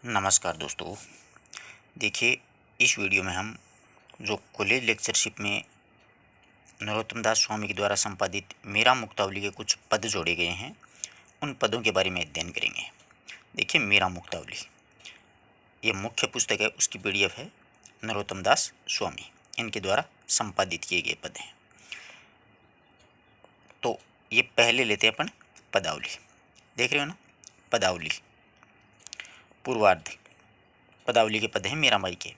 नमस्कार दोस्तों। देखिए, इस वीडियो में हम जो कॉलेज लेक्चरशिप में नरोत्तम दास स्वामी के द्वारा संपादित मेरा मुक्तावली के कुछ पद जोड़े गए हैं, उन पदों के बारे में अध्ययन करेंगे। देखिए, मेरा मुक्तावली ये मुख्य पुस्तक है, उसकी पीडीएफ है। नरोत्तम दास स्वामी इनके द्वारा संपादित किए गए पद हैं। तो ये पहले लेते हैं अपन पदावली। देख रहे हो ना, पदावली पूर्वार्ध पदावली के पद हैं मेरा माई के।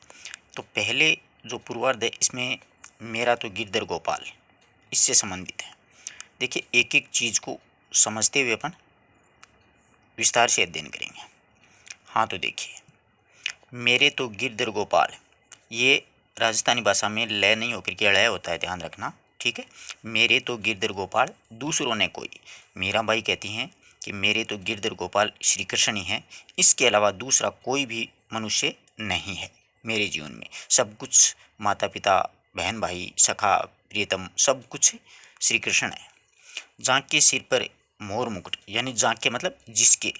तो पहले जो पूर्वार्ध है, इसमें मेरा तो गिरधर गोपाल इससे संबंधित है। देखिए, एक एक चीज़ को समझते हुए अपन विस्तार से अध्ययन करेंगे। हाँ, तो देखिए, मेरे तो गिरधर गोपाल, ये राजस्थानी भाषा में लय नहीं होकर के लय होता है, ध्यान रखना, ठीक है। मेरे तो गिरधर गोपाल दूसरों ने कोई, मीरा बाई कहती हैं कि मेरे तो गिरधर गोपाल श्री कृष्ण ही हैं, इसके अलावा दूसरा कोई भी मनुष्य नहीं है मेरे जीवन में। सब कुछ माता पिता, बहन भाई, सखा, प्रियतम, सब कुछ श्री कृष्ण है। जाके सिर पर मोर मुकुट, यानी जाके मतलब जिसके।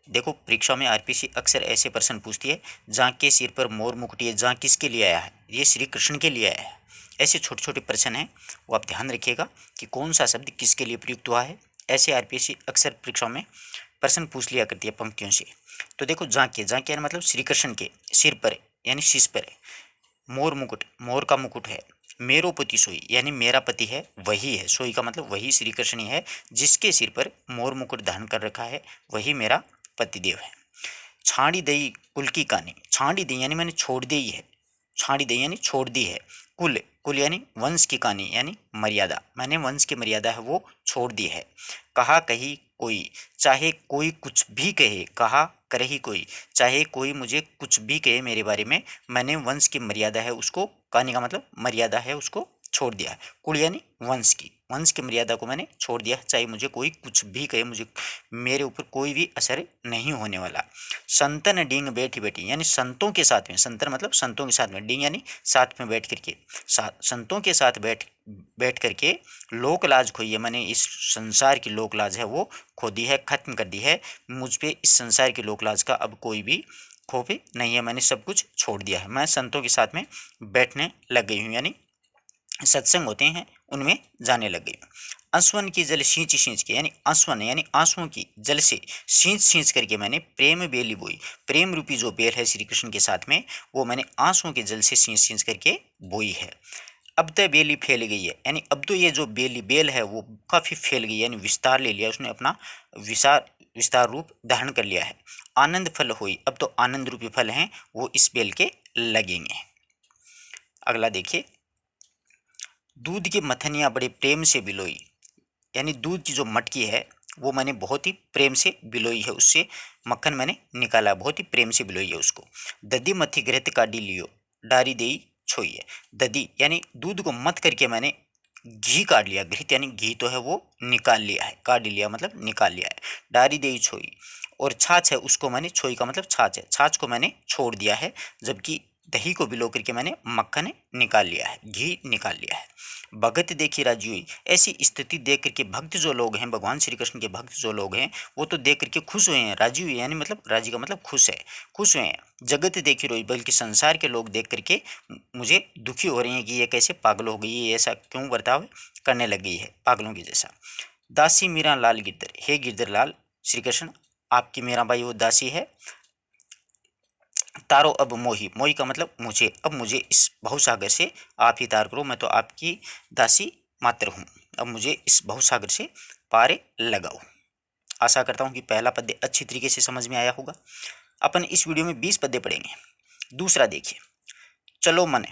देखो, परीक्षा में आरपीसी अक्सर ऐसे प्रश्न पूछती है, जाके सिर पर मोर मुकुट, ये जा किसके लिए आया है? ये श्री कृष्ण के लिए आया है। ऐसे छोटे छोटे प्रश्न हैं, वो आप ध्यान रखिएगा कि कौन सा शब्द किसके लिए प्रयुक्त हुआ है। ऐसे आरपीसी अक्सर परीक्षा में प्रश्न पूछ लिया करती है पंक्तियों से। तो देखो, जाके जाके यानी मतलब श्री कृष्ण के सिर पर यानी शीश पर है। मोर मुकुट, मोर का मुकुट है। मेरो पति सोई, यानी मेरा पति है वही है। सोई का मतलब वही श्री कृष्ण ही है, जिसके सिर पर मोर मुकुट धारण कर रखा है, वही मेरा पतिदेव है। छाड़ी दई कुल की कहानी, छाड़ी दी यानी मैंने छोड़ दी है, छाड़ी दी यानी छोड़ दी है। कुल, कुल यानी वंश की कहानी, यानी मर्यादा, मैंने वंश की मर्यादा है वो छोड़ दी है। कहा कही कोई, चाहे कोई कुछ भी कहे, कहा करही कोई, चाहे कोई मुझे कुछ भी कहे मेरे बारे में, मैंने वंश की मर्यादा है उसको, कहानी का मतलब मर्यादा है उसको छोड़ दिया है। कुल यानी वंश की मर्यादा को मैंने छोड़ दिया, चाहे मुझे कोई कुछ भी कहे, मुझे मेरे ऊपर कोई भी असर नहीं होने वाला। संतन डींग बैठी बैठी, यानी संतों के साथ में, संतन मतलब संतों के साथ में, डींग यानी साथ में बैठ करके, संतों के साथ बैठ करके लोक लाज खोई है, मैंने इस संसार की लोक लाज है वो खो दी है, खत्म कर दी है। मुझ पे इस संसार की लोक लाज का अब कोई भी खौफ नहीं है, मैंने सब कुछ छोड़ दिया है। मैं संतों के साथ में बैठने लग गई हूँ, यानी सत्संग होते हैं उनमें जाने लग गई। आंसुअन की जल सींच सींच के, यानी आंसुअन यानी आंसुओं की जल से सींच सींच करके मैंने प्रेम बेली बोई। प्रेम रूपी जो बेल है श्री कृष्ण के साथ में, वो मैंने आंसुओं के जल से सींच सींच करके बोई है। अब तो बेली फैल गई है, यानी अब तो ये जो बेल है वो काफ़ी फैल गई, यानी विस्तार ले लिया उसने, अपना विस्तार विस्तार रूप धारण कर लिया है। आनंद फल हुई, अब तो आनंद रूपी फल हैं वो इस बेल के लगेंगे। अगला देखिए, दूध की मथनियाँ बड़े प्रेम से बिलोई, यानी दूध की जो मटकी है वो मैंने बहुत ही प्रेम से बिलोई है, उससे मक्खन मैंने निकाला, बहुत ही प्रेम से बिलोई है उसको। दधी मथी घृत काढ़ी लियो, डारी देई छोई है। दधी यानी दूध को मथ करके मैंने घी काढ़ लिया, घृत यानी घी तो है वो निकाल लिया है, काढ़ लिया मतलब निकाल लिया है। डारी देई छोई, और छाछ है उसको मैंने, छोई का मतलब छाछ है, छाछ को मैंने छोड़ दिया है, जबकि दही को बिलो करके मैंने मक्खन निकाल लिया है, घी निकाल लिया है। भगत देखी राजी हुई, ऐसी स्थिति देख करके भक्त जो लोग हैं, भगवान श्री कृष्ण के भक्त जो लोग हैं, वो तो देख करके खुश हुए हैं। राजी हुई यानी मतलब राजी का मतलब खुश है, खुश हुए हैं। जगत देखी रोई, बल्कि संसार के लोग देख करके मुझे दुखी हो रहे हैं कि ये कैसे पागल हो गई है, ऐसा क्यों बर्ताव करने लग गई है पागलों की जैसा। दासी मीरा लाल गिरधर, हे गिरधर लाल श्री कृष्ण, आपकी मीरा बाई वो दासी है। तारो अब मोही, मोही का मतलब मुझे, अब मुझे इस भवसागर से आप ही तार करो, मैं तो आपकी दासी मात्र हूँ, अब मुझे इस भवसागर से पार लगाओ। आशा करता हूँ कि पहला पद्य अच्छी तरीके से समझ में आया होगा। अपन इस वीडियो में 20 पद्य पढ़ेंगे। दूसरा देखिए, चलो मन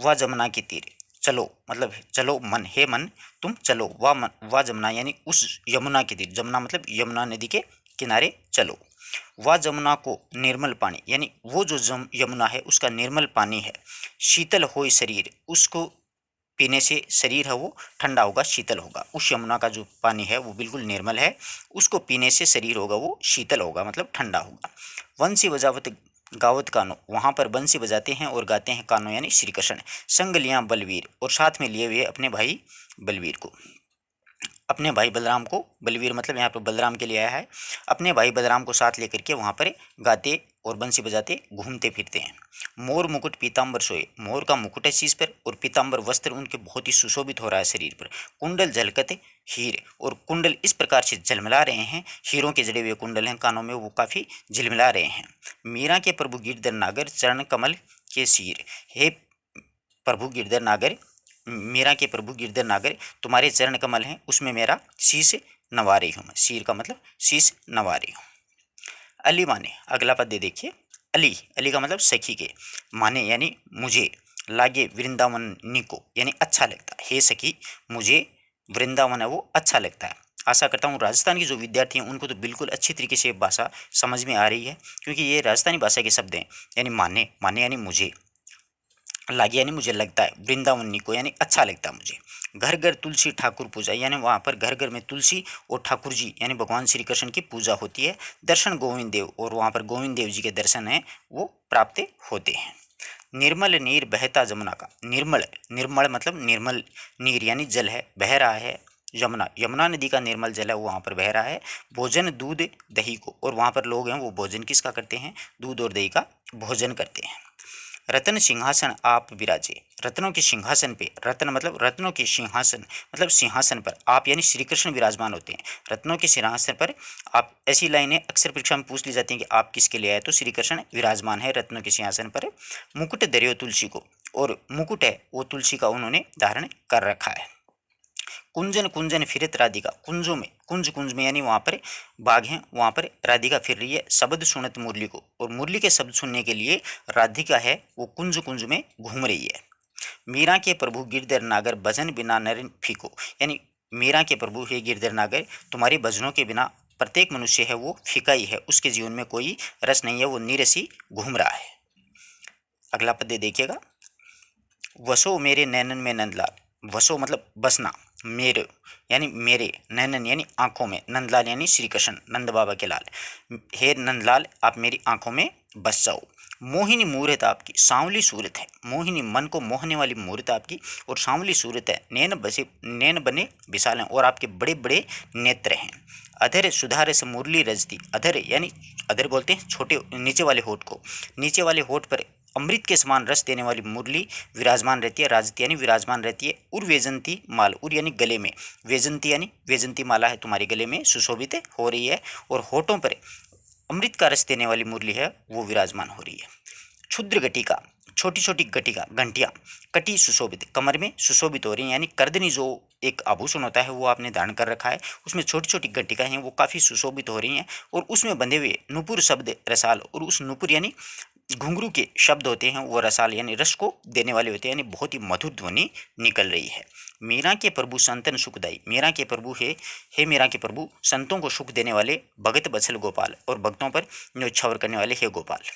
व जमुना के तीर, चलो मतलब चलो मन, हे मन तुम चलो, व मन व जमुना यानी उस यमुना के तीर, जमुना मतलब यमुना नदी के किनारे चलो। वह जमुना को निर्मल पानी, यानी वो जो यमुना है उसका निर्मल पानी है। शीतल होय शरीर, उसको पीने से शरीर है वो ठंडा होगा, शीतल होगा। उस यमुना का जो पानी है वो बिल्कुल निर्मल है, उसको पीने से शरीर होगा वो शीतल होगा, मतलब ठंडा होगा। वंशी बजावत गावत कानो, वहाँ पर बंसी बजाते हैं और गाते हैं कानो यानी श्री कृष्ण। संग लिया बलवीर, और साथ में लिए हुए अपने भाई बलवीर को। अपने भाई बलराम को, बलवीर मतलब यहाँ पर बलराम के लिए आया है, अपने भाई बलराम को साथ लेकर के वहाँ पर गाते और बंसी बजाते घूमते फिरते हैं। मोर मुकुट पीताम्बर सोए, मोर का मुकुट है शीश पर और पीताम्बर वस्त्र उनके बहुत ही सुशोभित हो रहा है शरीर पर। कुंडल झलकते हीर, और कुंडल इस प्रकार से झलमिला रहे हैं, हीरों के जड़े हुए कुंडल हैं कानों में, वो काफ़ी झिलमिला रहे हैं। मीरा के प्रभु गिरधर नागर चरण कमल के शीर, हे प्रभु गिरधर नागर, मीरा के प्रभु गिरधर नागर तुम्हारे चरण कमल हैं, उसमें मेरा शीश नवा रही हूँ मैं। शीर का मतलब शीश नवा रही हूँ। अली माने, अगला पद दे देखिए, अली, अली का मतलब सखी के, माने यानी मुझे, लागे वृंदावन निको यानी अच्छा लगता, हे सखी मुझे वृंदावन है वो अच्छा लगता है। आशा करता हूँ राजस्थान के जो विद्यार्थी हैं उनको तो बिल्कुल अच्छी तरीके से भाषा समझ में आ रही है, क्योंकि ये राजस्थानी भाषा के शब्द हैं। यानी माने, माने यानी मुझे, लागे यानी मुझे लगता है, वृंदावनी को यानी अच्छा लगता है मुझे। घर घर तुलसी ठाकुर पूजा, यानी वहाँ पर घर घर में तुलसी और ठाकुर जी यानी भगवान श्री कृष्ण की पूजा होती है। दर्शन गोविंद देव, और वहाँ पर गोविंद देव जी के दर्शन हैं वो प्राप्त होते हैं। निर्मल नीर बहता जमुना का, निर्मल, निर्मल मतलब निर्मल नीर यानी जल है, बह रहा है यमुना, यमुना नदी का निर्मल जल है वो वहाँ पर बह रहा है। भोजन दूध दही को, और वहाँ पर लोग हैं वो भोजन किसका करते हैं, दूध और दही का भोजन करते हैं। रत्न सिंहासन आप विराजे, रत्नों के सिंहासन पे, रत्न मतलब रत्नों के सिंहासन मतलब सिंहासन पर आप यानी श्री कृष्ण विराजमान होते हैं। रत्नों के सिंहासन पर आप, ऐसी लाइनें अक्सर परीक्षा में पूछ ली जाती हैं कि आप किसके लिए आए, तो श्री कृष्ण विराजमान है रत्नों के सिंहासन पर। मुकुट धरियो तुलसी को, और मुकुट है वो तुलसी का उन्होंने धारण कर रखा है। कुंजन कुंजन फिरत राधिका, कुंजों में, कुंज कुंज में यानी वहाँ पर बाग हैं, वहाँ पर राधिका फिर रही है। शब्द सुनत मुरली को, और मुरली के शब्द सुनने के लिए राधिका है वो कुंज कुंज में घूम रही है। मीरा के प्रभु गिरधर नागर भजन बिना नर फीको, यानी मीरा के प्रभु हे गिरधर नागर तुम्हारे भजनों के बिना प्रत्येक मनुष्य है वो फीका ही है, उसके जीवन में कोई रस नहीं है, वो नीरसी घूम रहा है। अगला पद्य देखिएगा, वसो मेरे नैनन में नंदलाल, वसो मतलब बसना, मेरे यानी मेरे, नैनन यानी आंखों में, नंदलाल यानी श्री कृष्ण नंद बाबा के लाल, हे नंदलाल आप मेरी आंखों में बस जाओ। मोहिनी मूरत आपकी, सांवली सूरत है, मोहिनी मन को मोहने वाली मूरत आपकी, और सांवली सूरत है, नैन बसे, नैन बने विशाल हैं, और आपके बड़े बड़े नेत्र हैं। अधर सुधार से मुरली रजती, अधर यानी अधर बोलते हैं छोटे नीचे वाले होठ को, नीचे वाले होठ पर अमृत के समान रस देने वाली मुरली विराजमान रहती है, राजती यानी विराजमान रहती है। उर वेजंती माल, उर यानी गले में, वेजंती यानी वेजंती माला है तुम्हारे गले में सुशोभित हो रही है, और होठों पर अमृत का रस देने वाली मुरली है वो विराजमान हो रही है। क्षुद्र घटिका, छोटी छोटी घटिका, घंटियाँ, कटी सुशोभित, कमर में सुशोभित हो रही हैं, यानी कर्दनी जो एक आभूषण होता है वो आपने धारण कर रखा है, उसमें छोटी छोटी घटिका हैं वो काफ़ी सुशोभित हो रही हैं, और उसमें बंधे हुए नुपुर शब्द रसाल, और उस नुपुर यानी घुंघरू के शब्द होते हैं वो रसाल यानी रस को देने वाले होते हैं, यानी बहुत ही मधुर ध्वनि निकल रही है। मीरा के प्रभु संतन सुखदाई, मीरा के प्रभु हे मीरा के प्रभु संतों को सुख देने वाले भगत बत्सल गोपाल, और भक्तों पर न्योछावर करने वाले हे गोपाल।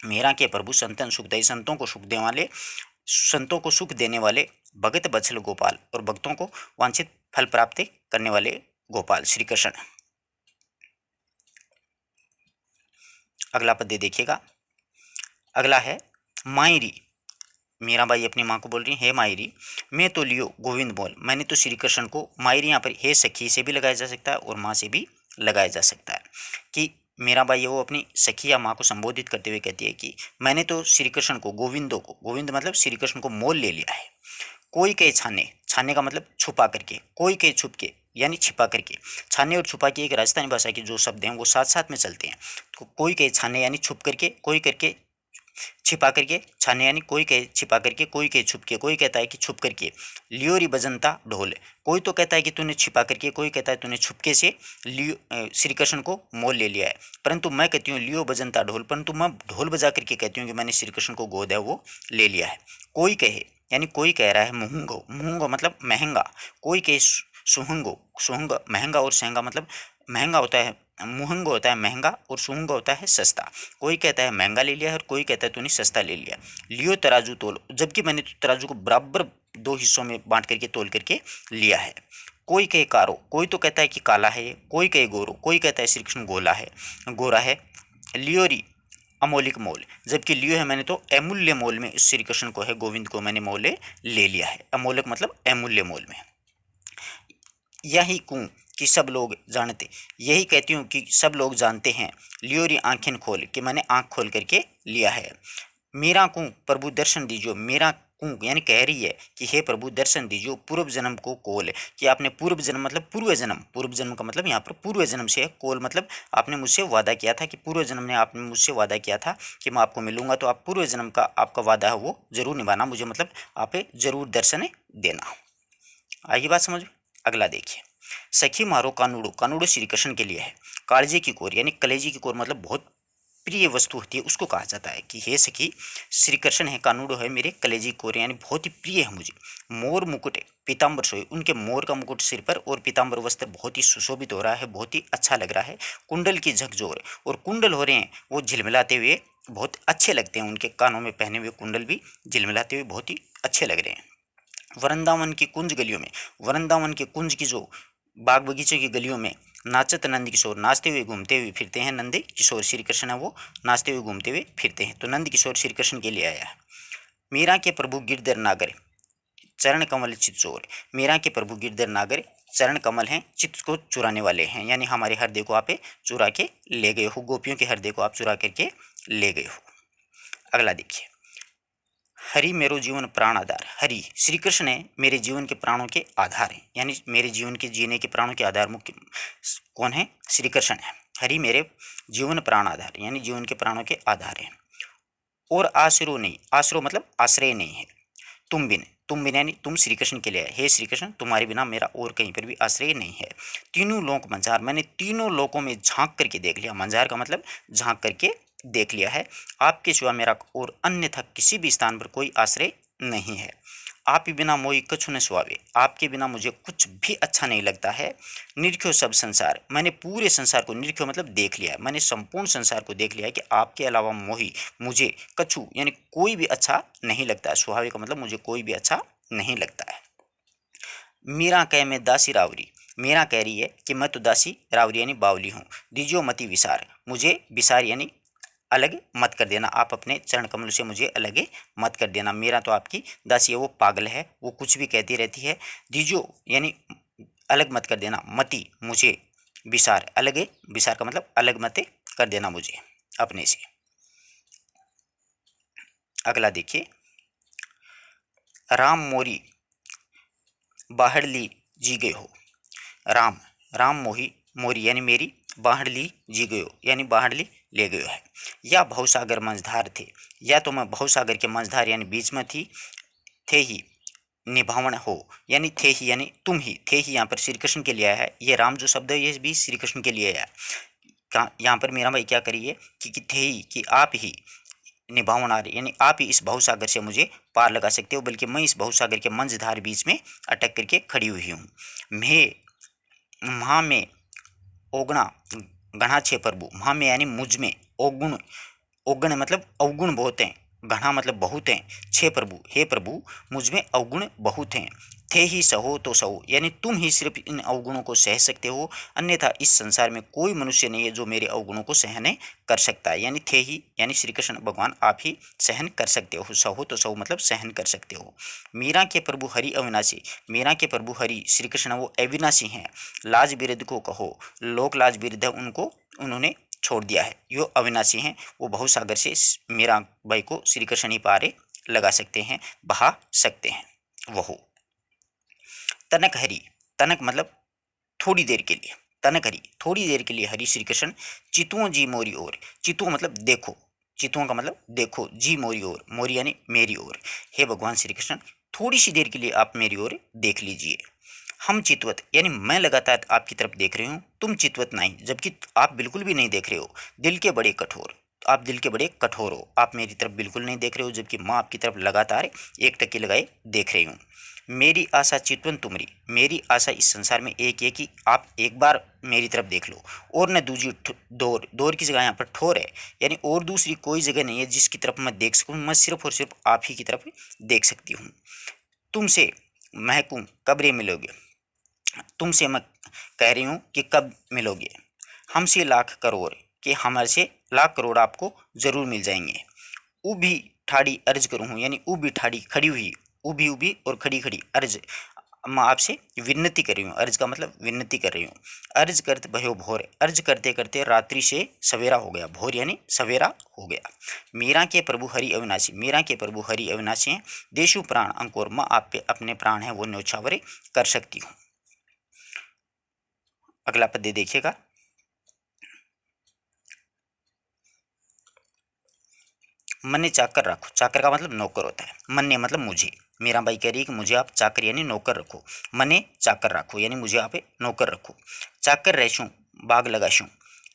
मीरा के प्रभु संतन सुखदाई, संतों को सुख देने वाले, संतों को सुख देने वाले भगत बत्सल गोपाल, और भक्तों को वांछित फल प्राप्त करने वाले गोपाल श्री कृष्ण। अगला पद्य देखिएगा, अगला है मायरी, मीराबाई अपनी माँ को बोल रही है, हे मायरी मैं तो लियो गोविंद बोल, मैंने तो श्री कृष्ण को, मायरी यहाँ पर हे सखी से भी लगाया जा सकता है और माँ से भी लगाया जा सकता है, कि मीराबाई वो अपनी सखी या माँ को संबोधित करते हुए कहती है कि मैंने तो श्री कृष्ण को, गोविंदो को, गोविंद मतलब श्री कृष्ण को मोल ले लिया है। कोई कहे छाने, छाने का मतलब छुपा करके, कोई कहे छुप के यानी छिपा करके, छाने और छुपा के एक राजस्थानी भाषा के जो शब्द हैं वो साथ साथ में चलते हैं। तो कोई कहे छाने यानी छुप करके, कोई करके छिपा करके, छाने यानी कोई कहे छिपा करके, कोई कहे छुप के, कोई कहता है कि छुप करके। लियोरी बजंता ढोल, कोई तो कहता है कि तूने छिपा करके, कोई कहता है तूने छुपके से लियो श्री कृष्ण को मोल ले लिया है, परंतु मैं कहती हूँ लियो बजंता ढोल, परंतु मैं ढोल बजा करके कहती हूँ कि मैंने श्री कृष्ण को गोद है वो ले लिया है। कोई कहे यानी कोई कह रहा है मुहंगो, मुहंगो मतलब महंगा, कोई कहे सुहंगो, सुहंग महंगा और सहंगा मतलब महंगा होता है, मुहंग होता है महंगा और सुहंग होता है सस्ता। कोई कहता है महंगा ले लिया है और कोई कहता है तूने सस्ता ले लिया। लियो तराजू तोल, जबकि मैंने तो तराजू को बराबर दो हिस्सों में बांट करके तोल करके लिया है। कोई कहे कारो, कोई तो कहता है कि काला है, कोई कहे गोरो, कोई कहता है श्री कृष्ण गोला है, गोरा है। लियोरी अमौलिक मोल, जबकि लियो है मैंने तो अमूल्य मोल में श्री कृष्ण को है, गोविंद को मैंने मोले ले लिया है। अमोलक मतलब अमूल्य मोल में। यही कहूँ कि सब लोग जानते, यही कहती हूँ कि सब लोग जानते हैं, लियोरी आंखें खोल, कि मैंने आंख खोल करके लिया है। मेरा को प्रभु दर्शन दीजियो, मेरा को यानी कह रही है कि हे प्रभु दर्शन दीजियो, पूर्व जन्म को कोल, कि आपने पूर्व जन्म मतलब पूर्व जन्म, पूर्व जन्म का मतलब यहाँ पर पूर्व जन्म से है, कोल मतलब आपने मुझसे वादा किया था, कि पूर्व जन्म में आपने मुझसे वादा किया था कि मैं आपको मिलूंगा, तो आप पूर्व जन्म का आपका वादा है वो जरूर निभाना, मुझे मतलब आप जरूर दर्शन देना। आगे बात समझ में। अगला देखिए, सखी मारो कानूड़ो, कानूड़ो श्री कृष्ण के लिए है। कालजे की कोर यानी कलेजी की कोर मतलब बहुत प्रिय वस्तु होती है, उसको कहा जाता है कि हे सखी श्री कृष्ण है, कानूड़ो है मेरे कलेजी कोर यानी बहुत ही प्रिय है मुझे। मोर मुकुट पीताम्बर सोए, उनके मोर का मुकुट सिर पर और पीताम्बर वस्त्र बहुत ही सुशोभित हो रहा है, बहुत ही अच्छा लग रहा है। कुंडल की झकझोर, और कुंडल हो रहे हैं वो झिलमिलाते हुए बहुत अच्छे लगते हैं, उनके कानों में पहने हुए कुंडल भी झिलमिलाते हुए बहुत ही अच्छे लग रहे हैं। वृंदावन की कुंज गलियों में, वृंदावन के कुंज की जो बाग बगीचे की गलियों में नाचत नंद किशोर, नाचते हुए घूमते हुए फिरते हैं नंद किशोर, श्री कृष्ण है वो नाचते हुए घूमते हुए फिरते हैं, तो नंद किशोर श्री कृष्ण के लिए आया है। मीरा के प्रभु गिरधर नागर, चरण कमल चित चोर, मीरा के प्रभु गिरधर नागर चरण कमल हैं, चित्त को चुराने वाले हैं, यानी हमारे हृदय को आप चुरा के ले गए हो, गोपियों के हृदय को आप चुरा करके ले गए हो। अगला देखिए, हरि मेरो जीवन प्राण आधार, हरि श्री कृष्ण है मेरे जीवन के प्राणों के आधार हैं, यानी मेरे जीवन के जीने के प्राणों के आधार मुख्य कौन है, श्री कृष्ण है। हरि मेरे जीवन प्राण आधार यानी जीवन के प्राणों के आधार हैं। और आश्रो नहीं, आश्रो मतलब आश्रय नहीं है। तुम बिन यानी तुम श्री कृष्ण के लिए है, हे श्री कृष्ण तुम्हारे बिना मेरा और कहीं पर भी आश्रय नहीं है। तीनों लोक मंजार, मैंने तीनों लोकों में झांक करके देख लिया, मंजार का मतलब झांक करके देख लिया है, आपके सिवा मेरा और अन्यथा किसी भी स्थान पर कोई आश्रय नहीं है। आप ही बिना मोई कछु न सुहावे, आपके बिना मुझे कुछ भी अच्छा नहीं लगता है। निरख्यो सब संसार, मैंने पूरे संसार को, निरख्यो मतलब देख लिया है, मैंने संपूर्ण संसार को देख लिया है कि आपके अलावा मोही मुझे कछु यानी कोई भी अच्छा नहीं लगता है, सुहावे का मतलब मुझे कोई भी अच्छा नहीं लगता है। मीरा कह मैं दासी रावरी, मीरा कह रही है कि मैं तो दासी रावरी यानी बावली हूँ। दीजियो मति विसार, मुझे विसार यानी अलग मत कर देना, आप अपने चरण कमल से मुझे अलग मत कर देना। मेरा तो आपकी दासी है वो पागल है, वो कुछ भी कहती रहती है। दीजो यानी अलग मत कर देना, मति मुझे विसार, अलग विसार का मतलब अलग मत कर देना मुझे अपने से। अगला देखिए, राम मोरी बाहर ली जी गए हो, राम राम मोही मोरी यानी मेरी बाहर ली जी गयो यानी बाहर ली ले गयो है। या भवसागर मंझधार थे, या तो मैं भवसागर के मंझधार यानी बीच में थी, थे ही निभावण हो यानी थे ही यानी तुम ही, थे ही यहाँ पर श्री कृष्ण के लिए आया है, ये राम जो शब्द है ये भी श्री कृष्ण के लिए आया है। कहाँ यहाँ पर मेरा भाई क्या करिए कि थे ही कि आप ही निभावण आ रही यानी आप ही इस भवसागर से मुझे पार लगा सकते हो, बल्कि मैं इस भवसागर के मंझधार बीच में अटक करके खड़ी हुई हूँ। मैं महा में ओगणा गणा छे प्रभु, महा में यानी मुझ में, ओगुण औगुण मतलब अवगुण बहुत हैं, घना मतलब बहुत हैं, छे प्रभु हे प्रभु मुझ में अवगुण बहुत हैं। थे ही सहो तो सहो यानी तुम ही सिर्फ इन अवगुणों को सह सकते हो, अन्यथा इस संसार में कोई मनुष्य नहीं है जो मेरे अवगुणों को सहन कर सकता है। यानी थे ही यानी श्री कृष्ण भगवान आप ही सहन कर सकते हो, सहो तो सहो मतलब सहन कर सकते हो। मीरा के प्रभु हरि अविनाशी, मीरा के प्रभु हरि श्री कृष्ण वो अविनाशी हैं। लाज बिरद को कहो, लोक लाज बिरद है उनको उन्होंने छोड़ दिया है, यो अविनाशी हैं, वो भवसागर से मेरा भाई को श्री कृष्ण ही पारे लगा सकते हैं, बहा सकते हैं। वह तनक हरि, तनक मतलब थोड़ी देर के लिए, तनक हरि थोड़ी देर के लिए हरि श्री कृष्ण चितुओं जी मोरी ओर, चितुओं मतलब देखो, चितुओं का मतलब देखो, जी मोरी ओर, मोरी यानी मेरी ओर, हे भगवान श्री कृष्ण थोड़ी सी देर के लिए आप मेरी ओर देख लीजिए। हम चितवत यानी मैं लगातार आपकी तरफ देख रही हूँ, तुम चितवत नहीं, जबकि आप बिल्कुल भी नहीं देख रहे हो। दिल के बड़े कठोर, आप दिल के बड़े कठोर हो, आप मेरी तरफ बिल्कुल नहीं देख रहे हो, जबकि मैं आपकी तरफ लगातार एक टक्की लगाए देख रही हूँ। मेरी आशा चितवन तुमरी, मेरी आशा इस संसार में एक है कि आप एक बार मेरी तरफ देख लो, और न दूसरी दौर, दौर की जगह यहाँ पर ठोर है, यानी और दूसरी कोई जगह नहीं है जिसकी तरफ मैं देख सकूँ, मैं सिर्फ और सिर्फ आप ही की तरफ देख सकती हूँ। तुमसे महकूँ कब्रें मिलोगे, तुमसे मैं कह रही हूँ कि कब मिलोगे। हमसे लाख करोड़, कि हमारे से लाख करोड़ आपको ज़रूर मिल जाएंगे। ऊभी ठाड़ी अर्ज करूँ यानी ऊभी ठाड़ी खड़ी हुई, ऊभी ऊभी और खड़ी खड़ी अर्ज मैं आपसे विनती कर रही हूँ। अर्ज का मतलब विनती कर रही हूँ। अर्ज करते भयो भोर, अर्ज करते करते रात्रि से सवेरा हो गया। भोर यानी सवेरा हो गया। मीरा के प्रभु हरि अविनाशी, मीरा के प्रभु हरि अविनाशी हैं। देशु प्राण अंकुर, मैं आप पे अपने प्राण है वो न्योछावर कर सकती हूँ। अगला पद्य देखिएगा। मन्ने चाकर रखो, चाकर का मतलब नौकर होता है। मन्ने मतलब मुझे, मीरा बाई कह रही है कि मुझे आप चाकर यानी नौकर रखो। मने चाकर रखो यानी मुझे आप नौकर रखो। चाकर रहशूँ बाग लगाशूँ,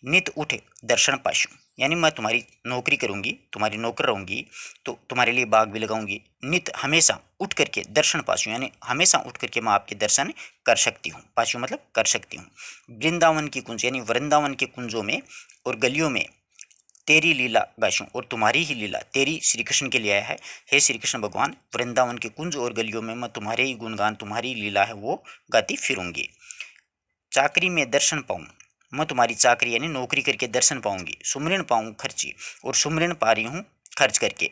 नित उठे दर्शन पाशूँ, यानी मैं तुम्हारी नौकरी करूँगी, तुम्हारी नौकर रहूँगी तो तुम्हारे लिए बाग भी लगाऊंगी। नित हमेशा उठ करके दर्शन पाशूँ, यानी हमेशा उठ करके मैं आपके दर्शन कर सकती हूँ। पाशूँ मतलब कर सकती हूँ। वृंदावन की कुंज यानी वृंदावन के कुंजों में और गलियों में तेरी लीला गाशूँ, और तुम्हारी ही लीला, तेरी श्री कृष्ण के लिए आया है। हे श्री कृष्ण भगवान, वृंदावन के कुंज और गलियों में मैं तुम्हारे ही गुणगान, तुम्हारी लीला है वो गाती फिरूंगी। चाकरी में दर्शन पाऊँ, मैं तुम्हारी चाकरी यानी नौकरी करके दर्शन पाऊंगी। सुमरण पाऊँ खर्ची, और सुमरण पा रही हूँ खर्च करके।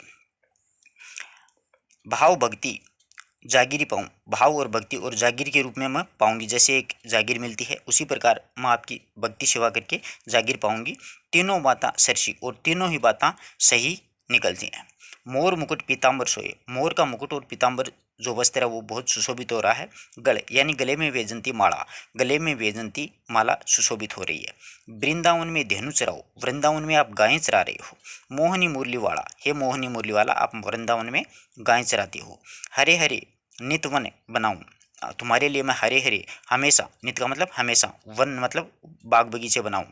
भाव भक्ति जागीरी पाऊँ, भाव और भक्ति और जागीर के रूप में मैं पाऊंगी। जैसे एक जागीर मिलती है उसी प्रकार मैं आपकी भक्ति सेवा करके जागीर पाऊंगी। तीनों बातें सरसी, और तीनों ही बातें सही निकलती हैं। मोर मुकुट पीताम्बर सोए, मोर का मुकुट और पीताम्बर जो वस्त्र है वो बहुत सुशोभित हो रहा है। गले यानी गले में वेजंती माला, गले में वेजंती माला सुशोभित हो रही है। वृंदावन में धेनु चराओ, वृंदावन में आप गायें चरा रहे हो। मोहनी मुरली वाला, हे मोहनी मुरली वाला, आप वृंदावन में गायें चराते हो। हरे हरे नित वन बनाऊं, तुम्हारे लिए मैं हरे हरे हमेशा, नित का मतलब हमेशा, वन मतलब बाग बगीचे बनाऊं।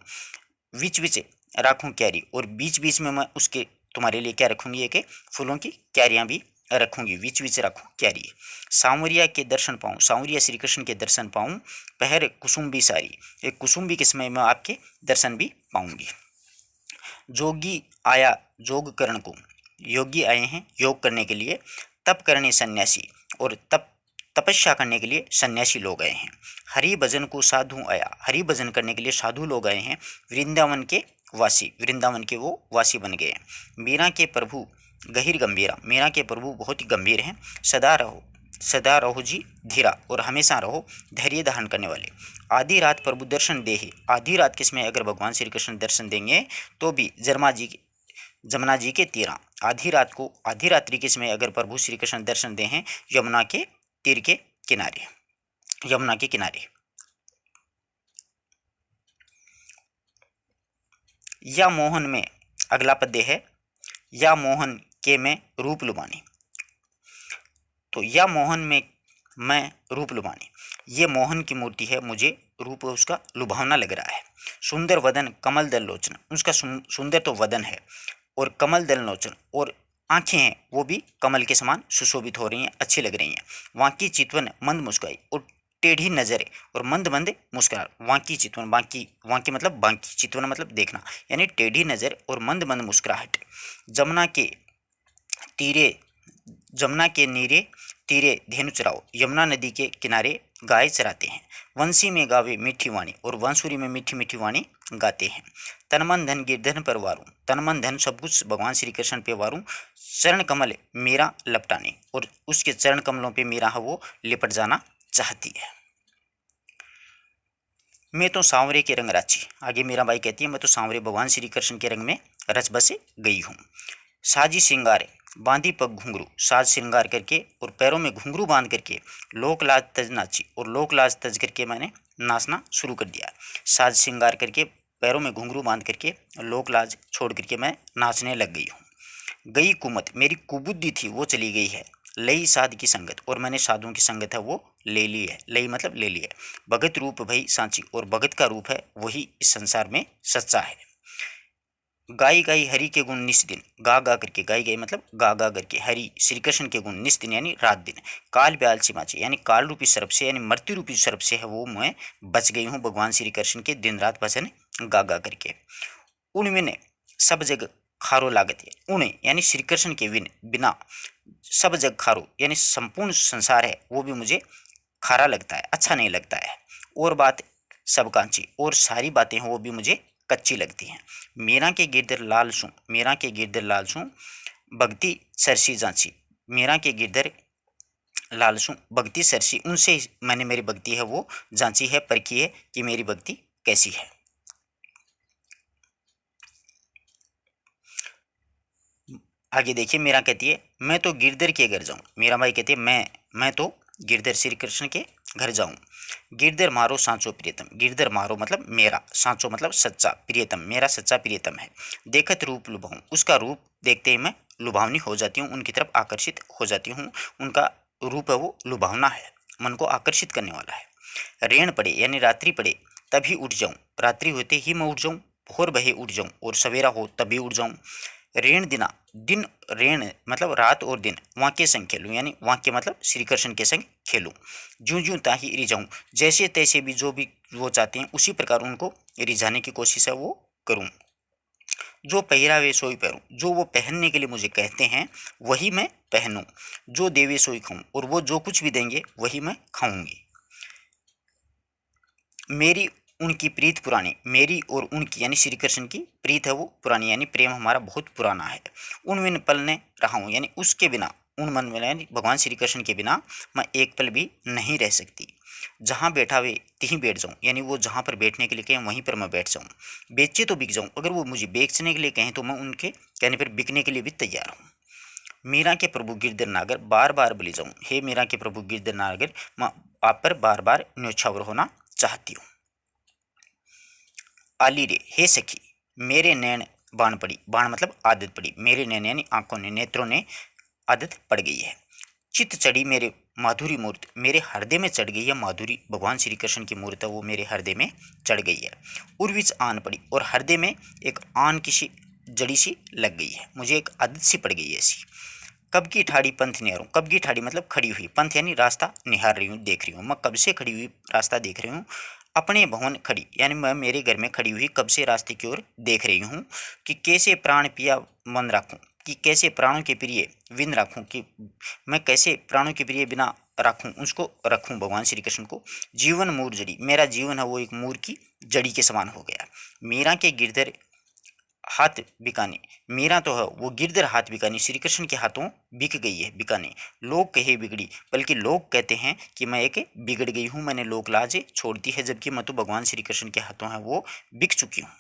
बीच बीच रखूं क्यारी, और बीच बीच में मैं उसके तुम्हारे लिए क्या रखूंगी, एक फूलों की क्यारियां भी रखूंगी। बीच बीच रखूं क्यारी। सांवरिया के दर्शन पाऊं, सांवरिया श्री कृष्ण के दर्शन पाऊं। पहर कुसुम्बी सारी, एक कुसुम्बी के समय में आपके दर्शन भी पाऊंगी। जोगी आया जोग करण को, योगी आए हैं योग करने के लिए। तप करने सन्यासी, और तपस्या करने के लिए सन्यासी लोग आए हैं। हरि भजन को साधु आया, हरि भजन करने के लिए साधु लोग आए हैं। वृंदावन के वासी, वृंदावन के वो वासी बन गए हैं। मीरा के प्रभु गहिर गंभीरा, मीरा के प्रभु बहुत ही गंभीर हैं। सदा रहो जी धीरा, और हमेशा रहो धैर्य धारण करने वाले। आधी रात प्रभु दर्शन दे ही, आधी रात के समय अगर भगवान श्री कृष्ण दर्शन देंगे तो भी जमुना जी के तीरा, आधी रात को, आधी रात्रि के समय अगर प्रभु श्री कृष्ण दर्शन दे हैं यमुना के तीर के किनारे, यमुना के किनारे। या मोहन में, अगला पद्य है, या मोहन के मैं रूप लुभानी। तो या मोहन में मैं रूप लुभानी, ये मोहन की मूर्ति है, मुझे रूप उसका लुभावना लग रहा है। सुंदर वदन कमल दल लोचन, उसका सुंदर तो वदन है, और कमल दल लोचन, और आंखें हैं वो भी कमल के समान सुशोभित हो रही हैं, अच्छी लग रही हैं। वांकी चितवन मंद मुस्काई, और टेढ़ी नजर और मंद मंद मुस्कुराहट। वांकी चितवन, बांकी, वांकी मतलब बांकी, चितवन मतलब देखना, यानी टेढ़ी नजर और मंद मंद मुस्कुराहट। जमुना के तीरे, जमुना के नीरे तीरे धेनु चराओ, यमुना नदी के किनारे गाय चराते हैं। वंशी में गावे मीठी वाणी, और वंशुरी में मीठी मीठी वाणी गाते हैं। तनमन धन गिरधन पर वारूं, तनमन धन सब कुछ भगवान श्री कृष्ण पे वारूं। चरण कमल मेरा लपटाने, और उसके चरण कमलों पे मेरा वो लिपट जाना चाहती है। मैं तो सांवरे के रंग राची, आगे मीरा बाई कहती है मैं तो सांवरे भगवान श्री कृष्ण के रंग में रच बस गई हूँ। साजी श्रृंगार बांधी पग घुंघरू, साज श्रृंगार करके और पैरों में घुंघरू बांध करके लोक लाज तज नाची, और लोक लाज तज करके मैंने नाचना शुरू कर दिया। साज श्रृंगार करके पैरों में घुंघरू बांध करके लोक लाज छोड़ करके मैं नाचने लग गई हूँ। गई कुमत, मेरी कुबुद्धि थी वो चली गई है। लई साध की संगत, और मैंने साधुओं की संगत है वो ले ली है। लई मतलब ले ली है। भगत रूप भई सांची, और भगत का रूप है वही इस संसार में सच्चा है। गाई गाई हरि के गुण निस दिन, गा गा करके, गाई गाई मतलब गा गा करके हरि श्री कृष्ण के गुण निस दिन यानी रात दिन। काल ब्याल चिमाची, यानी काल रूपी सर्प से, यानी मृत्यु रूपी सर्प से है वो मैं बच गई हूँ भगवान श्री कृष्ण के दिन रात भजन गा गा करके। उनमें सब जग खारो लागत है, उन्हें यानी श्री कृष्ण के बिना सब जग खारो यानी संपूर्ण संसार है वो भी मुझे खारा लगता है, अच्छा नहीं लगता है। और बात सब कांची, और सारी बातें हैं वो भी मुझे कच्ची लगती हैं। मीरा के गिरधर लाल सूं, मीरा के गिरधर लाल सूं, भक्ति सरसी जांची, मीरा के गिरधर लालसू भक्ति सरसी, उनसे मैंने मेरी भक्ति है वो जांची है, परखी है कि मेरी भक्ति कैसी है। आगे देखिए, मीरा कहती है मैं तो गिरधर के घर जाऊं। मीरा बाई कहती है मैं तो गिरधर श्री कृष्ण के घर जाऊं। गिरधर मारो सांचो प्रियतम, गिरधर मारो मतलब मेरा, सांचो मतलब सच्चा, प्रियतम मेरा सच्चा प्रियतम है। देखत रूप लुभाऊं, उसका रूप देखते ही मैं लुभावनी हो जाती हूँ, उनकी तरफ आकर्षित हो जाती हूँ। उनका रूप है वो लुभावना है, मन को आकर्षित करने वाला है। रेण पड़े यानी रात्रि पड़े तभी उठ जाऊं, रात्रि होते ही मैं उठ जाऊं, भोर बहे उठ जाऊं और सवेरा हो तभी उठ जाऊं। रेण दिना, दिन रेण मतलब रात और दिन, वाक्य संग खेलूं यानी वाक्य मतलब श्री कृष्ण के संग खेलूं। ज्यों ज्यों ताही रिझाऊं, जैसे तैसे भी जो भी वो चाहते हैं उसी प्रकार उनको रिझाने की कोशिश है वो करूं। जो पहरावे सोई पहनूं, जो वो पहनने के लिए मुझे कहते हैं वही मैं पहनूं। जो देवे सोई खाऊं, और वो जो कुछ भी देंगे वही मैं खाऊंगी। मेरी उनकी प्रीत पुरानी, मेरी और उनकी यानी श्री कृष्ण की प्रीत है वो पुरानी, यानी प्रेम हमारा बहुत पुराना है। उन विन पल ने रहा हूँ, यानी उसके बिना, उन मन में यानी भगवान श्री कृष्ण के बिना मैं एक पल भी नहीं रह सकती। जहाँ बैठा वे तहीं बैठ जाऊँ, यानी वो जहाँ पर बैठने के लिए कहें वहीं पर मैं बैठ जाऊँ। बेचे तो बिक जाऊँ, अगर वो मुझे बेचने के लिए कहें तो मैं उनके कहने पर बिकने के लिए भी तैयार हूँ। मीरा के प्रभु गिरधर नागर बार बार बोली जाऊँ, हे मीरा के प्रभु गिरधर नागर, मैं आप पर बार बार न्योछावर होना चाहती हूँ। आली रे हे सखी, मेरे नैन बाण पड़ी, बाण मतलब आदत पड़ी, मेरे नैन यानी आंखों ने, नेत्रों ने आदत पड़ गई है। चित चढ़ी मेरे माधुरी मूर्त, मेरे हृदय में चढ़ गई है माधुरी, भगवान श्री कृष्ण की मूर्त है वो मेरे हृदय में चढ़ गई है। उर्विच आन पड़ी, और हृदय में एक आन की सी जड़ी सी लग गई है, मुझे एक आदत सी पड़ गई है ऐसी। कब की ठाड़ी पंथ निहारूं, कब की ठाड़ी मतलब खड़ी हुई, पंथ यानी रास्ता निहार रही हूँ, देख रही हूँ, मैं कब से खड़ी हुई रास्ता देख रही हूँ। अपने भवन खड़ी यानी मैं मेरे घर में खड़ी हुई कब से रास्ते की ओर देख रही हूँ। कि कैसे प्राण पिया मन राखूं, कि कैसे प्राणों के प्रिय विन राखूं, कि मैं कैसे प्राणों के प्रिय बिना राखूं, उसको रखूं भगवान श्री कृष्ण को। जीवन मूर जड़ी, मेरा जीवन है वो एक मूर की जड़ी के समान हो गया। मीरा के गिरधर हाथ बिकाने, मीरा तो है वो गिरधर हाथ बिकाने, श्री कृष्ण के हाथों बिक गई है, बिकाने। लोग कहे बिगड़ी, बल्कि लोग कहते हैं कि मैं एक बिगड़ गई हूँ, मैंने लोक लाज छोड़ दी है, जबकि मैं तो भगवान श्री कृष्ण के हाथों है वो बिक चुकी हूँ।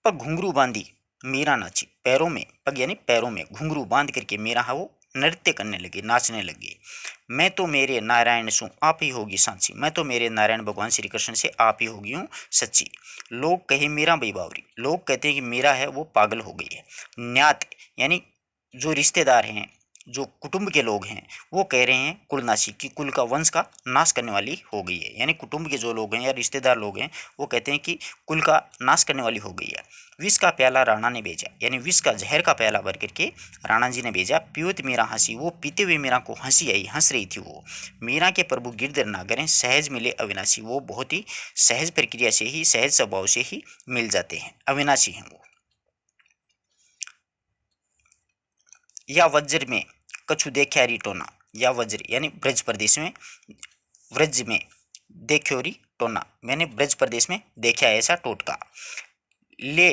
पग घुंघरू बांधी मीरा नाची, पैरों में, पग यानी पैरों में घुंघरू बांध करके मीरा है वो नृत्य करने लगी, नाचने लगी। मैं तो मेरे नारायण सु आप ही होगी सांची, मैं तो मेरे नारायण भगवान श्री कृष्ण से आप ही होगी हूँ सच्ची। लोग कहे मीरा बेबावरी, लोग कहते हैं कि मीरा है वो पागल हो गई है। न्यात यानी जो रिश्तेदार हैं, जो कुटुंब के लोग हैं, वो कह रहे हैं कुलनाशी, की कुल का वंश का नाश करने वाली हो गई है, यानी कुटुंब के जो लोग हैं या रिश्तेदार लोग हैं वो कहते हैं कि कुल का नाश करने वाली हो गई है। विष का प्याला राणा ने भेजा, यानी विष का जहर का प्याला भर करके राणा जी ने भेजा। पियोत मीरा हंसी, वो पीते हुए मीरा को हंसी आई, हंस रही थी वो। मीरा के प्रभु गिरधर नागरें सहज मिले अविनाशी, वो बहुत ही सहज प्रक्रिया से ही, सहज स्वभाव से ही मिल जाते हैं, अविनाशी हैं वो। या वज्र में कछु देखा री टोना, या वज्र यानी ब्रज प्रदेश में, व्रज में देखोरी टोना, मैंने ब्रज प्रदेश में देखा ऐसा टोटका। ले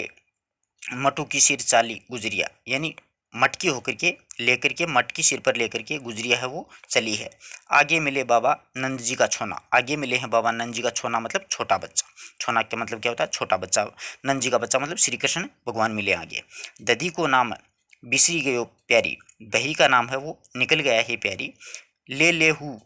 मटू की सिर चाली गुजरिया, यानी मटकी होकर के लेकर के, मटकी सिर पर लेकर के गुजरिया है वो चली है। आगे मिले बाबा नंद जी का छोना, आगे मिले हैं बाबा नंद जी का छोना मतलब छोटा बच्चा, छोना का मतलब क्या होता है छोटा बच्चा, नंद जी का बच्चा मतलब श्री कृष्ण भगवान मिले आगे। दधी को नाम बिसरी गयो प्यारी, दही का नाम है वो निकल गया है प्यारी। ले ले हु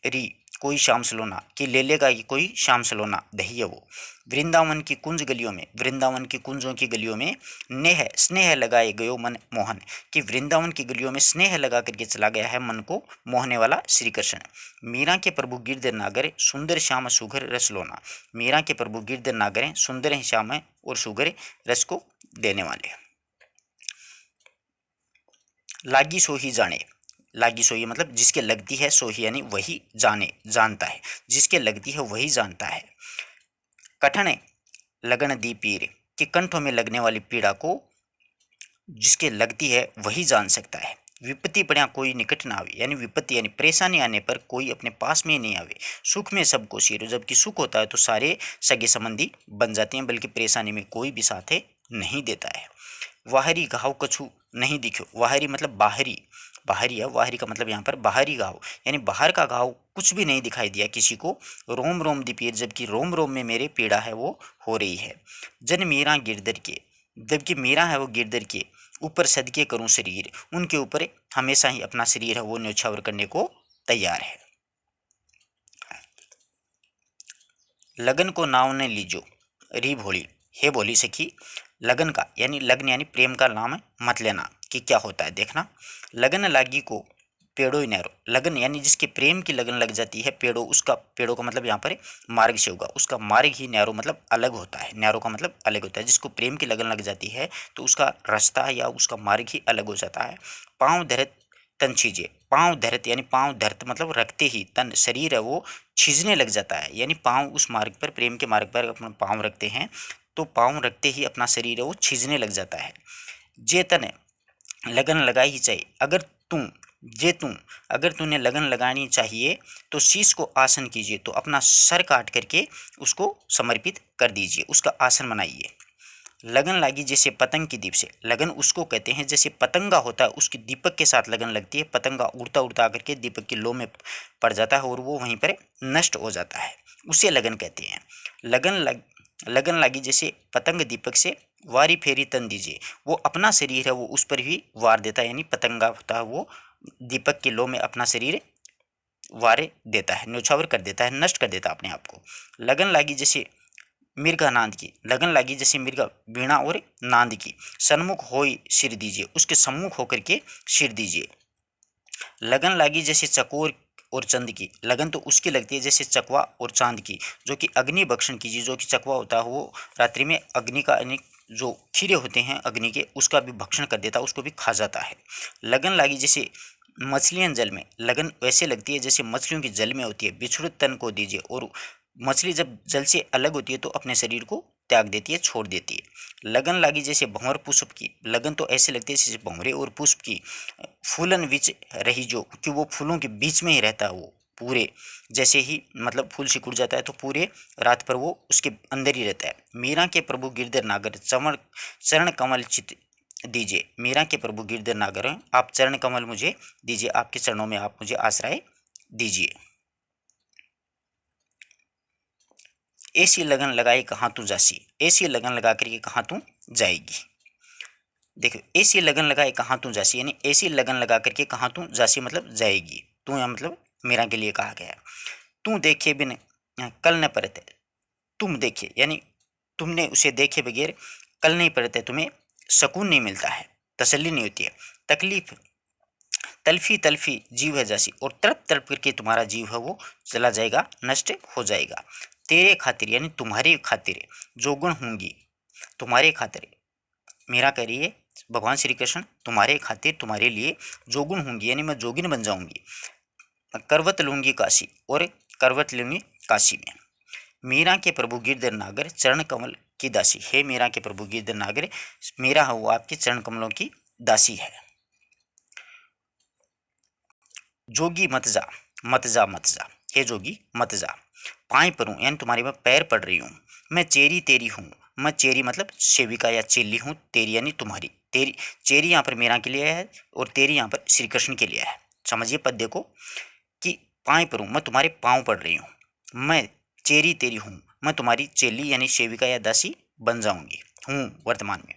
री कोई शाम सलोना, कि ले लेगा कि कोई शाम सलोना, दही है वो। वृंदावन की कुंज गलियों में, वृंदावन की कुंजों की गलियों में नेह स्नेह लगाए गयो मन मोहन, कि वृंदावन की गलियों में स्नेह लगा करके चला गया है मन को मोहने वाला श्री कृष्ण। मीरा के प्रभु गिरधर नागर सुंदर श्याम सुघर रस लोना, मीरा के प्रभु गिरधर नागर सुंदर हैं श्याम और सुघर रस को देने वाले। लागी सो ही जाने, लागी सो ही मतलब जिसके लगती है, सो ही यानी वही जाने, जानता है, जिसके लगती है वही जानता है। कठन लगन दी पीर, कि कंठों में लगने वाली पीड़ा को जिसके लगती है वही जान सकता है। विपत्ति पड़ा कोई निकट ना आवे, यानी विपत्ति यानी परेशानी आने पर कोई अपने पास में नहीं आवे। सुख में सबको सीरो, जबकि सुख होता है तो सारे सगे संबंधी बन जाते हैं, बल्कि परेशानी में कोई भी साथ नहीं देता है। वाहरी घाव कछु नहीं दिखो, वाहरी मतलब बाहरी, बाहरी है, बाहरी का मतलब यहाँ पर बाहरी घाव, यानी बाहर का घाव कुछ भी नहीं दिखाई दिया किसी को। रोम रोम दीपीर, जबकि रोम रोम में मेरे पीड़ा है वो हो रही है। जन मीरा गिरधर के, जबकि मीरा है वो गिरधर के ऊपर सदके करूं शरीर, उनके ऊपर हमेशा ही अपना शरीर है वो न्यौछावर करने को तैयार है। लगन को नाव ने लीजो री भोली, हे भोली सखी। लगन का यानी लग्न यानी प्रेम का नाम मत लेना कि क्या होता है, देखना। लगन लागी को पेड़ो ही नैरो, लगन यानी जिसके प्रेम की लगन लग जाती है, पेड़ो उसका, पेड़ो का मतलब यहाँ पर मार्ग से होगा, उसका मार्ग ही नैरो मतलब अलग होता है, नैरो का मतलब अलग होता है। जिसको प्रेम की लगन लग जाती है तो उसका रास्ता या उसका मार्ग ही अलग हो जाता है। पाँव धरत तन छीजे, पाँव धरत यानी पाँव धरत मतलब रखते ही, तन शरीर है वो छीजने लग जाता है, यानी पाँव उस मार्ग पर, प्रेम के मार्ग पर अपना पाँव रखते हैं तो पाँव रखते ही अपना शरीर है वो छीजने लग जाता है। जे तने लगन लगाई ही चाहिए, अगर तू जे तू अगर तूने लगन लगानी चाहिए तो शीश को आसन कीजिए, तो अपना सर काट करके उसको समर्पित कर दीजिए, उसका आसन बनाइए। लगन लागी जैसे पतंग की दीप से, लगन उसको कहते हैं जैसे पतंगा होता है उसकी दीपक के साथ लगन लगती है, पतंगा उड़ता उड़ता करके दीपक की लो में पड़ जाता है और वो वहीं पर नष्ट हो जाता है, उसे लगन कहते हैं। लगन लागी जैसे पतंग दीपक से वारी फेरी तन दीजिए, वो अपना शरीर है वो उस पर भी वार देता है, यानी पतंगा होता है वो दीपक की लो में अपना शरीर वारे देता है, न्यौछावर कर देता है, नष्ट कर देता है अपने आप को। लगन लागी जैसे मिर्गा नांद की, लगन लागी जैसे मिर्गा वीणा और नांद की, सन्मुख होई सिर दीजिए, उसके सम्मुख होकर के सिर दीजिए। लगन लागी जैसे चकोर और चंद की, लगन तो उसकी लगती है जैसे चकवा और चांद की, जो कि अग्नि भक्षण कीजिए, जो कि चकवा होता है वो रात्रि में अग्नि का यानी जो खीरे होते हैं अग्नि के उसका भी भक्षण कर देता है, उसको भी खा जाता है। लगन लागी जैसे मछलियां जल में, लगन वैसे लगती है जैसे मछलियों की जल में होती है, बिछुड़त तन को दीजिए, और मछली जब जल से अलग होती है तो अपने शरीर को त्याग देती है, छोड़ देती है। लगन लागी जैसे भंवर पुष्प की, लगन तो ऐसे लगती है जैसे भंवरे और पुष्प की, फूलन विच रही जो, कि वो फूलों के बीच में ही रहता है वो पूरे, जैसे ही मतलब फूल सिकुड़ जाता है तो पूरे रात पर वो उसके अंदर ही रहता है। मीरा के प्रभु गिरधर नागर चमन चरण कमल चित दीजिए, मीरा के प्रभु गिरधर नागर हैं, आप चरण कमल मुझे दीजिए, आपके चरणों में आप मुझे आश्रय दीजिए। ऐसी लगन लगाई कहाँ तू जासी, ऐसी लगन लगा करके कहाँ तू जाएगी। देखो ऐसी लगन लगाए कहाँ तू जासी, यानी ऐसी लगन लगा करके कहाँ तू जासी मतलब जाएगी, तू यहाँ मतलब मीरा के लिए कहा गया है। तू देखे बिन कल न परते, तुम देखे यानी तुमने उसे देखे बगैर कल नहीं पड़ते, तुम्हें सुकून नहीं मिलता है, तसल्ली नहीं होती है। तकलीफ तल्फी तल्फी जीव है जैसी, और तड़प तड़प करके तुम्हारा जीव है वो चला जाएगा, नष्ट हो जाएगा। तेरे खातिर यानी तुम्हारे खातिर जो गुण होंगी, तुम्हारे खातिर मीरा कह रही है भगवान श्री कृष्ण तुम्हारे खातिर तुम्हारे लिए जोगुन होंगी, यानी मैं जोगिन बन जाऊंगी, करवत लूंगी काशी, और करवत लूंगी काशी में। मीरा के प्रभु गिरधर नागर चरण कमल की दासी, हे मीरा के प्रभु गिरधर नागर, मीरा है वो आपके चरण कमलों की दासी है। जोगी मत जा, मत जा मत जा, हे जोगी मत जा। पाए परूँ यानी तुम्हारे मैं पैर पड़ रही हूँ, मैं चेरी तेरी हूँ, मैं चेरी मतलब सेविका या चेली हूँ, तेरी यानी तुम्हारी, तेरी चेरी यहाँ पर मीरा के लिए है और तेरी यहाँ पर श्री कृष्ण के लिए है। समझिए पद्य को कि पाए परूँ मैं तुम्हारे पाँव पड़ रही हूँ, मैं चेरी तेरी हूँ, मैं तुम्हारी चेली यानी सेविका या दासी बन जाऊंगी हूँ वर्तमान में।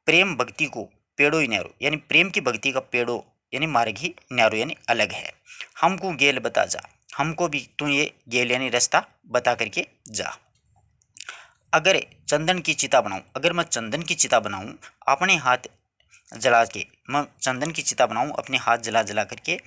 प्रेम भक्ति को पेड़ो ही न्यारो, यानी प्रेम की भक्ति का पेड़ो यानी मार्ग ही न्यारो यानी अलग है। हमको गेल बता जा, हमको भी तू ये गेल यानी रास्ता बता करके जा। अगर चंदन की चिता बनाऊं, अगर मैं चंदन की चिता बनाऊं अपने हाथ जला के, मैं चंदन की चिता बनाऊं अपने हाथ जला जला करके,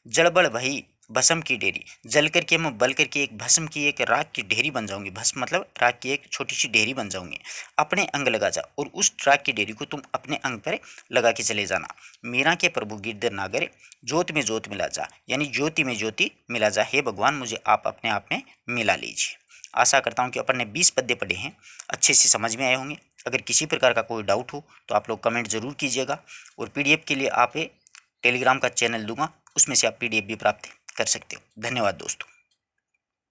जड़बड़ भई भस्म की ढेरी, जल करके मैं बल करके एक भस्म की एक राख की ढेरी बन जाऊंगी, भस्म मतलब राख की एक छोटी सी ढेरी बन जाऊंगी। अपने अंग लगा जा, और उस राख की ढेरी को तुम अपने अंग पर लगा के चले जाना। मीरा के प्रभु गिरधर नागर ज्योत में ज्योत मिला जा, यानी ज्योति में ज्योति मिला जा, हे भगवान मुझे आप अपने आप में मिला लीजिए। आशा करता हूँ कि अपन ने 20 पद्य पढ़े हैं, अच्छे से समझ में आए होंगे। अगर किसी प्रकार का कोई डाउट हो तो आप लोग कमेंट ज़रूर कीजिएगा, और पीडीएफ के लिए आप टेलीग्राम का चैनल दूंगा, उसमें से आप पीडीएफ भी प्राप्त कर सकते हो। धन्यवाद दोस्तों।